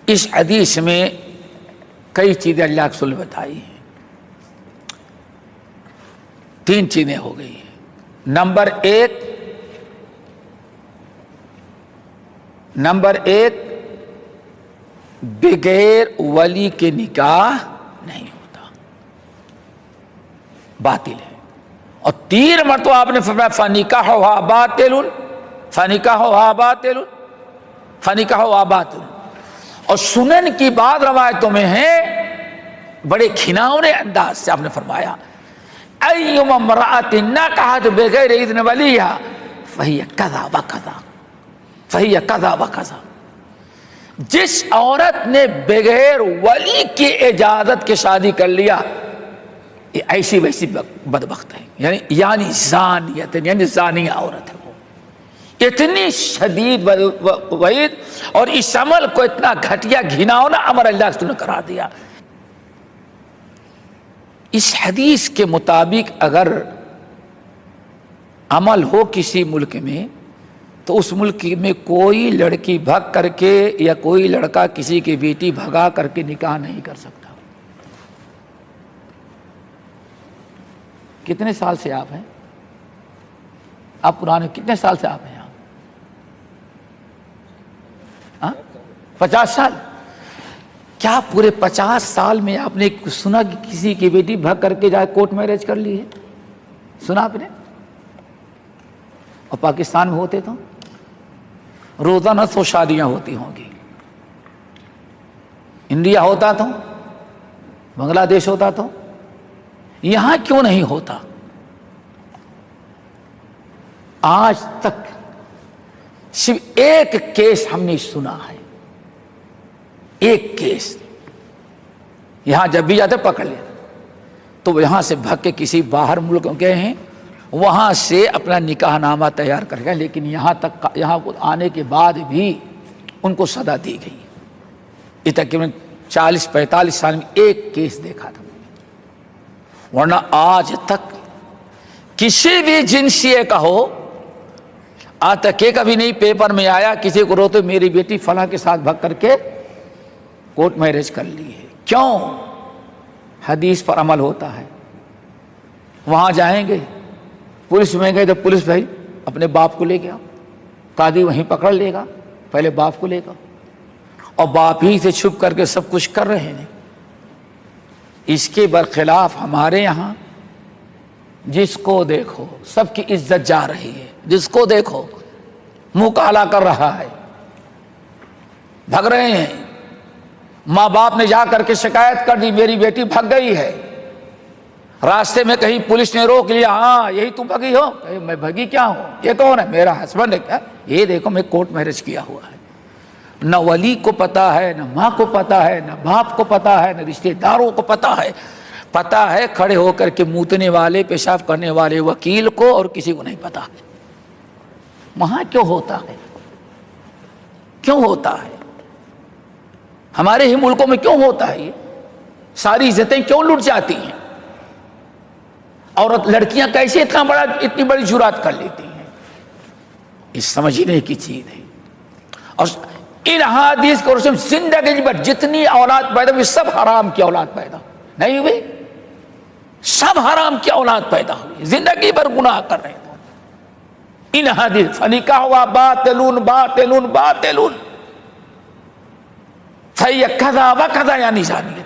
इस हदीस में कई चीजें अल्लाह के रसूल बताई हैं। 3 चीजें हो गई हैं। नंबर एक, बगैर वली के निकाह नहीं होता, बातिल है। और 3 मरतबा आपने फरमाया फनिकाहुहा बातिलुन, फनिकाहुहा बातिलुन, फनिकाहुहा बातिलुन। और सुनन की बाद रवायतों में है, बड़े खिनावने अंदाज से आपने फरमाया अय्युमा इम्राअतिन नकाहत बगैर इज़्न वलिहा फहिय कज़ा व कज़ा, फहिय कज़ा व कज़ा। जिस औरत ने बगैर वली की इजाजत के शादी कर लिया, ये ऐसी वैसी बदबख्त है, यानी ज़ानियत, यानी ज़ानिया औरत है। इतनी शदीद वईद और इस अमल को इतना घटिया घिनौना अमर अल्लाह ने करार दिया। इस हदीस के मुताबिक अगर अमल हो किसी मुल्क में, तो उस मुल्क में कोई लड़की भग करके या कोई लड़का किसी की बेटी भगा करके निकाह नहीं कर सकता। कितने साल से आप हैं? आप पुराने कितने साल से आप हैं? 50 साल। क्या पूरे 50 साल में आपने सुना कि किसी की बेटी भग करके जाए कोर्ट मैरिज कर ली है? सुना आपने? और पाकिस्तान में होते तो रोजाना 100 शादियां होती होंगी। इंडिया होता तो, बांग्लादेश होता तो, यहां क्यों नहीं होता? आज तक सिर्फ एक केस हमने सुना है, एक केस। यहां जब भी जाते पकड़ लेते, तो यहां से भग के किसी बाहर मुल्क गए हैं, वहां से अपना निकाहनामा तैयार कर गए, लेकिन यहां आने के बाद भी उनको सजा दी गई। ये तकरीबन 40-45 साल में एक केस देखा था, वरना आज तक किसी भी जिनसीय का हो, आज तक के कभी नहीं पेपर में आया किसी को रोते मेरी बेटी फलां के साथ भग करके कोर्ट मैरिज कर ली है। क्यों? हदीस पर अमल होता है। वहां जाएंगे, पुलिस में गए तो पुलिस भाई अपने बाप को ले गया, कादी वहीं पकड़ लेगा, पहले बाप को लेगा, और बाप ही से छुप करके सब कुछ कर रहे हैं। इसके बरखिलाफ हमारे यहां जिसको देखो सबकी इज्जत जा रही है, जिसको देखो मुंह काला कर रहा है, भग रहे हैं। माँ बाप ने जा करके शिकायत कर दी मेरी बेटी भग गई है, रास्ते में कहीं पुलिस ने रोक लिया, हाँ यही तुम भगी हो? मैं भगी क्या हूं? ये कौन है? मेरा हस्बैंड है। क्या? ये देखो मैं कोर्ट मैरिज किया हुआ है। न वली को पता है, न माँ को पता है, न बाप को पता है, न रिश्तेदारों को पता है। पता है खड़े होकर के मूतने वाले, पेशाब करने वाले वकील को, और किसी को नहीं पता है। वहां क्यों होता है? क्यों होता है? हमारे ही मुल्कों में क्यों होता है? ये सारी इज्जतें क्यों लुट जाती हैं? और लड़कियां कैसे इतनी बड़ी जुरात कर लेती हैं? इस समझने की चीज है। और इन हदीस को जिंदगी भर जितनी औलाद पैदा हुई सब हराम की औलाद पैदा नहीं हुई, सब हराम की औलाद पैदा हुई, जिंदगी भर गुनाह कर रहे थे। इन हदीस फनिकाहुहा बातिलुन बातिलुन बातिलुन फहिय कज़ा व कज़ा, यानी जानिए।